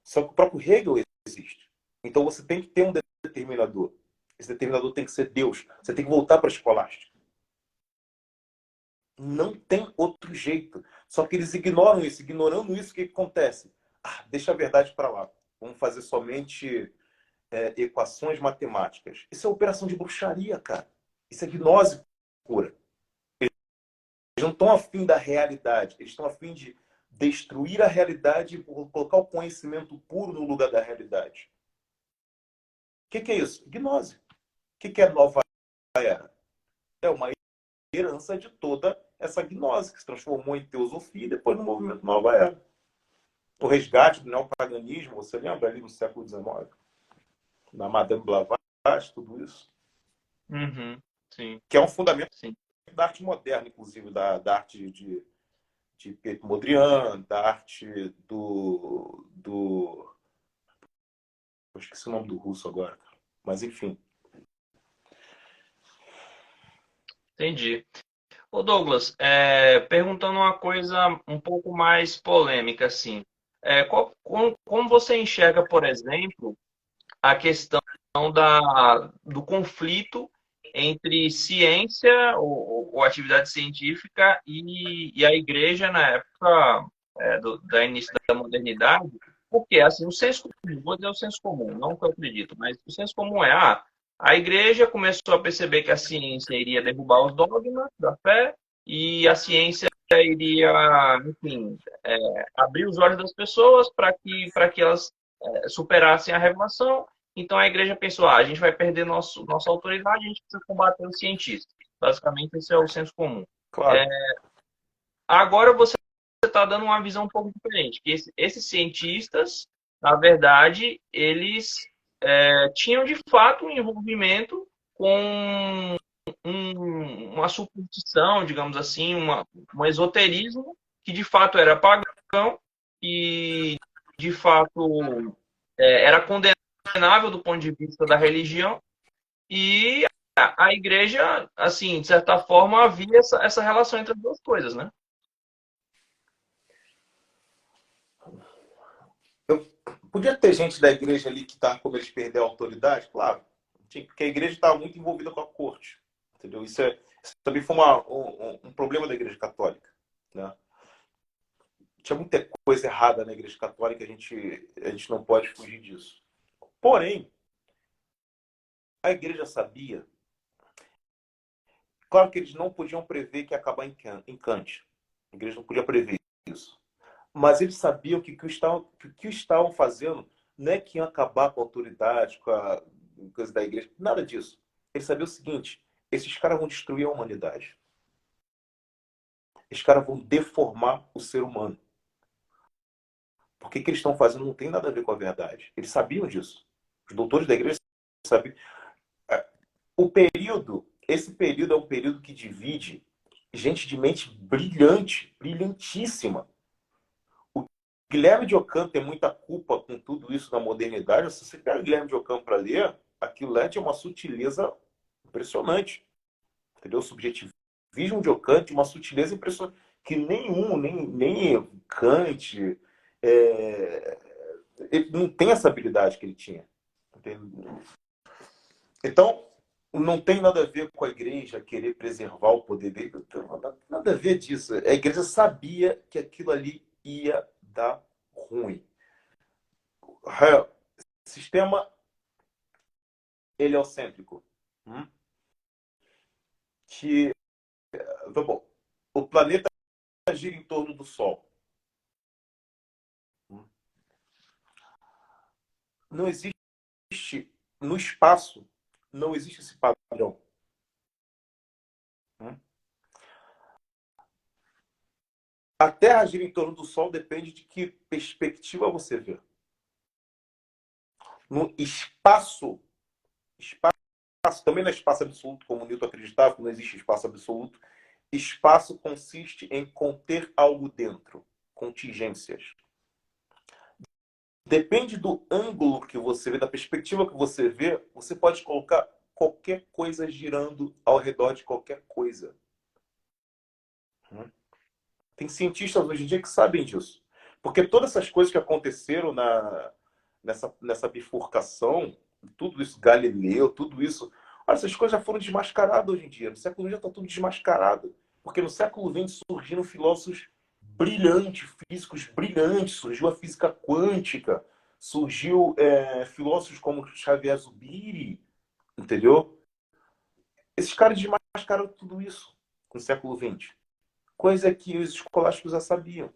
Só que o próprio Hegel existe. Então você tem que ter um determinador. Esse determinador tem que ser Deus. Você tem que voltar para a escolástica. Não tem outro jeito. Só que eles ignoram isso. Ignorando isso, o que acontece? Deixa a verdade para lá. Vamos fazer somente equações matemáticas. Isso é operação de bruxaria, cara. Isso é gnose pura. Eles não estão afim da realidade. Eles estão afim de destruir a realidade e colocar o conhecimento puro no lugar da realidade. O que é isso? Gnose. O que é nova era? É uma herança de toda essa gnose que se transformou em teosofia e depois no movimento Nova Era. O resgate do neopaganismo, você lembra ali no século XIX? Na Madame Blavatsky, tudo isso. Uhum, sim, Que é um fundamento sim. da arte moderna, inclusive, da arte de Pietro Mondrian, da arte eu esqueci o nome do russo agora, mas enfim. Entendi. Ô Douglas, perguntando uma coisa um pouco mais polêmica, assim. Como você enxerga, por exemplo, a questão do conflito entre ciência ou atividade científica e a igreja na época da início da modernidade? Porque, assim, o senso comum, vou dizer o senso comum, não o que eu acredito, mas o senso comum a igreja começou a perceber que a ciência iria derrubar os dogmas da fé e a ciência iria, enfim, abrir os olhos das pessoas para que elas superassem a revelação. Então a igreja pensou, a gente vai perder nossa autoridade, a gente precisa combater os cientistas. Basicamente, esse é o senso comum. Claro. Agora você está dando uma visão um pouco diferente, que esses cientistas, na verdade, eles tinham de fato um envolvimento com uma superstição, digamos assim, um esoterismo que de fato era pagão e de fato era condenável do ponto de vista da religião e a igreja, assim, de certa forma, havia essa relação entre as duas coisas, né? Podia ter gente da igreja ali que está com medo de perder a autoridade? Claro. Porque a igreja estava muito envolvida com a corte. Entendeu? Isso também foi um problema da igreja católica. Né? Tinha muita coisa errada na igreja católica, a gente não pode fugir disso. Porém, a igreja sabia. Claro que eles não podiam prever que ia acabar em Kant. A igreja não podia prever isso. Mas eles sabiam que o que estavam fazendo não é que iam acabar com a autoridade, com a coisa da igreja, nada disso. Eles sabiam o seguinte: esses caras vão destruir a humanidade. Esses caras vão deformar o ser humano. Porque o que eles estão fazendo não tem nada a ver com a verdade. Eles sabiam disso. Os doutores da igreja sabiam. Esse período é um período que divide gente de mente brilhante, brilhantíssima. Guilherme de Ockham tem muita culpa com tudo isso na modernidade. Se você pega o Guilherme de Ockham para ler, aquilo lá é uma sutileza impressionante. Entendeu? O subjetivismo de Ockham tem uma sutileza impressionante que nem Kant, ele não tem essa habilidade que ele tinha. Entendeu? Então, não tem nada a ver com a igreja querer preservar o poder dele. Nada a ver disso. A igreja sabia que aquilo ali ia dar ruim. O sistema heliocêntrico. Que, bom, o planeta gira em torno do Sol. Não existe, no espaço, não existe esse padrão. A Terra gira em torno do Sol depende de que perspectiva você vê. No espaço, também não é espaço absoluto, como Newton acreditava, que não existe espaço absoluto. Espaço consiste em conter algo dentro, contingências. Depende do ângulo que você vê, da perspectiva que você vê, você pode colocar qualquer coisa girando ao redor de qualquer coisa. Tem cientistas hoje em dia que sabem disso. Porque todas essas coisas que aconteceram nessa bifurcação, tudo isso, Galileu, tudo isso, olha, essas coisas já foram desmascaradas hoje em dia. No século XX já está tudo desmascarado. Porque no século XX surgiram filósofos brilhantes, físicos brilhantes, surgiu a física quântica, surgiu filósofos como Xavier Zubiri, entendeu? Esses caras desmascararam tudo isso no século XX. Coisa que os escolásticos já sabiam.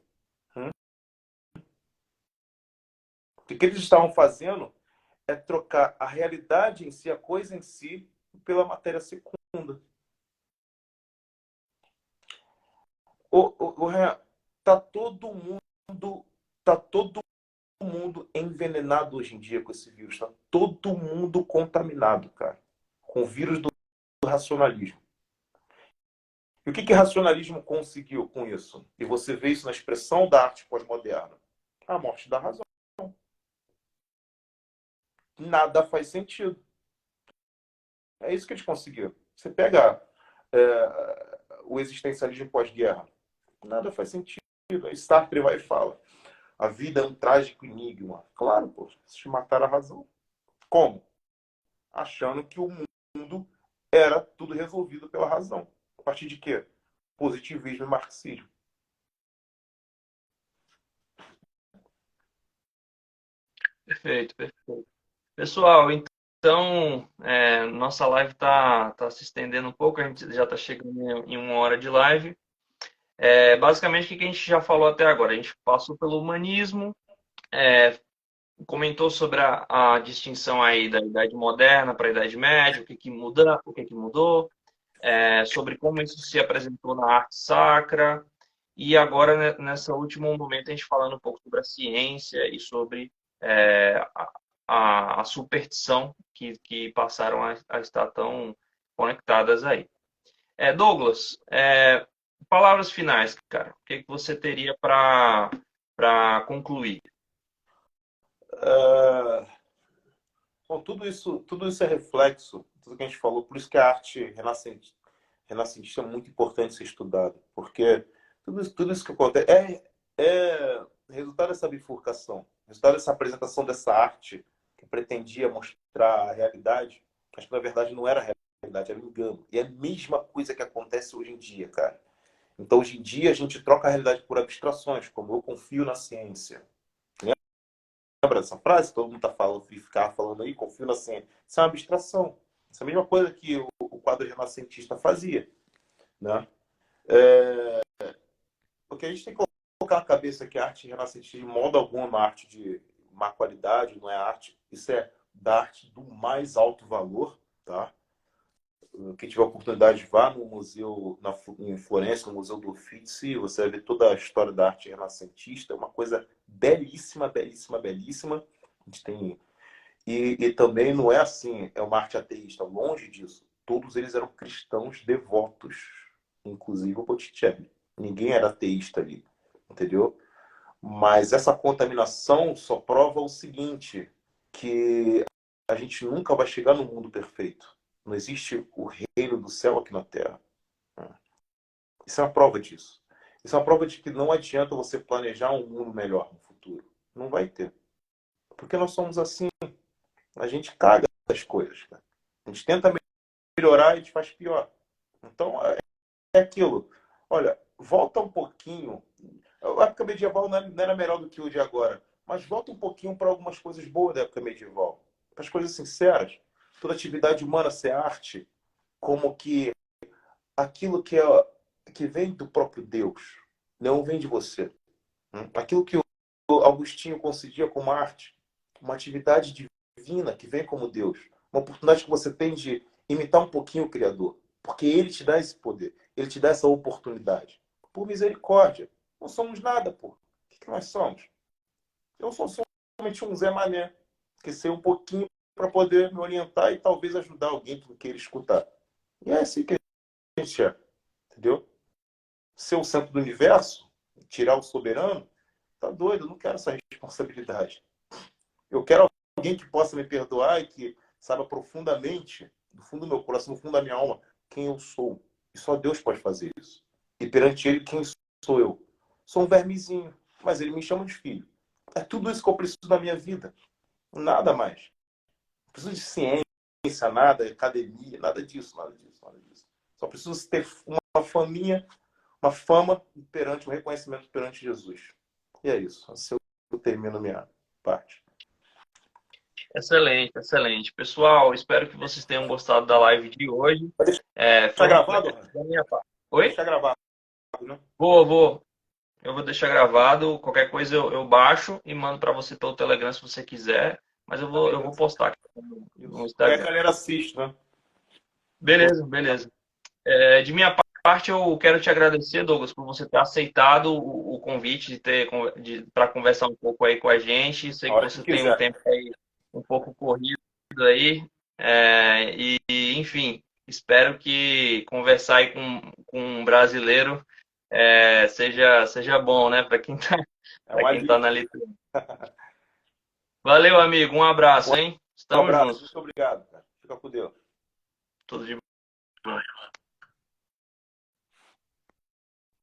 O que eles estavam fazendo é trocar a realidade em si, a coisa em si, pela matéria segunda. Tá todo mundo envenenado hoje em dia com esse vírus. Tá todo mundo contaminado, cara, com o vírus do racionalismo. E o que racionalismo conseguiu com isso? E você vê isso na expressão da arte pós-moderna. A morte da razão. Nada faz sentido. É isso que eles conseguiram. Você pega o existencialismo pós-guerra. Nada faz sentido. Aí Sartre vai e fala. A vida é um trágico enigma. Claro, pô. Vocês mataram a razão. Como? Achando que o mundo era tudo resolvido pela razão. A partir de quê? Positivismo e marxismo. Perfeito, perfeito. Pessoal, então, nossa live tá se estendendo um pouco, a gente já está chegando em 1 hora de live. Basicamente, o que a gente já falou até agora? A gente passou pelo humanismo, comentou sobre a distinção aí da Idade Moderna para a Idade Média, o que muda, o que mudou, sobre como isso se apresentou na arte sacra, e agora, nesse último momento, a gente falando um pouco sobre a ciência e sobre a superstição que passaram a estar tão conectadas aí. Douglas, palavras finais, cara. O que você teria para concluir? Bom, tudo isso é reflexo, tudo que a gente falou, por isso que a arte renascentista é muito importante ser estudada, porque tudo isso que acontece é resultado dessa bifurcação, resultado dessa apresentação dessa arte que pretendia mostrar a realidade, mas que na verdade não era a realidade, era um engano. E é a mesma coisa que acontece hoje em dia, cara. Então, hoje em dia, a gente troca a realidade por abstrações, como eu confio na ciência. Lembra dessa frase? Todo mundo tá falando, ficar falando aí, confio na ciência. Isso é uma abstração. Essa é a mesma coisa que o quadro renascentista fazia, né? Porque a gente tem que colocar na cabeça que a arte renascentista, de modo algum, é uma arte de má qualidade, não é arte. Isso é da arte do mais alto valor, tá? Quem tiver a oportunidade, vá no museu em Florença, no Museu do Uffizi, você vai ver toda a história da arte renascentista. É uma coisa belíssima, belíssima, belíssima. A gente tem... E também não é assim, é uma arte ateísta, longe disso. Todos eles eram cristãos devotos, inclusive o Botticelli. Ninguém era ateísta ali, entendeu? Mas essa contaminação só prova o seguinte, que a gente nunca vai chegar no mundo perfeito. Não existe o reino do céu aqui na Terra. Isso é uma prova disso. Isso é uma prova de que não adianta você planejar um mundo melhor no futuro. Não vai ter. Porque nós somos assim. A gente caga as coisas. Cara. A gente tenta melhorar e a gente faz pior. Então, é aquilo. Olha, volta um pouquinho. A época medieval não era melhor do que o de agora. Mas volta um pouquinho para algumas coisas boas da época medieval. Para as coisas sinceras. Toda atividade humana ser arte, como que aquilo que vem do próprio Deus. não vem de você. Aquilo que o Agostinho concedia como arte, uma atividade divina que vem como Deus, uma oportunidade que você tem de imitar um pouquinho o Criador, porque Ele te dá esse poder, Ele te dá essa oportunidade. Por misericórdia, não somos nada, pô. O que nós somos? Eu sou somente um Zé Mané, que sei um pouquinho para poder me orientar e talvez ajudar alguém que queira escutar. E é assim que a gente é, entendeu? Ser o centro do universo, tirar o soberano, tá doido, eu não quero essa responsabilidade. Eu quero alguém que possa me perdoar e que saiba profundamente, do fundo do meu coração, do fundo da minha alma, quem eu sou. E só Deus pode fazer isso. E perante Ele, quem sou eu? Sou um vermezinho, mas Ele me chama de filho. É tudo isso que eu preciso na minha vida. Nada mais. Não preciso de ciência, nada, academia, nada disso, nada disso, nada disso. Só preciso ter uma faminha, uma fama perante, um reconhecimento perante Jesus. E é isso. Assim eu termino a minha parte. Excelente, excelente. Pessoal, espero que vocês tenham gostado da live de hoje. Vai deixar Foi gravado, reflexo da minha parte. Vai Oi? deixar gravado, né? Vou. Eu vou deixar gravado. Qualquer coisa eu baixo e mando para você pelo Telegram se você quiser. Mas eu vou Beleza. postar aqui no Isso. Que a Instagram. galera assiste, né? Beleza, beleza. De minha parte, eu quero te agradecer, Douglas, por você ter aceitado o convite de para conversar um pouco aí com a gente. Sei A que hora que você tem um quiser. tempo aí um pouco corrido aí. Enfim, espero que conversar aí com um brasileiro seja bom, né, para quem tá, É um para quem tá alívio. na liturgia. Valeu, amigo. Um abraço, hein? Um Estamos abraço. juntos. Muito obrigado, cara. Fica com Deus. Tudo de bom.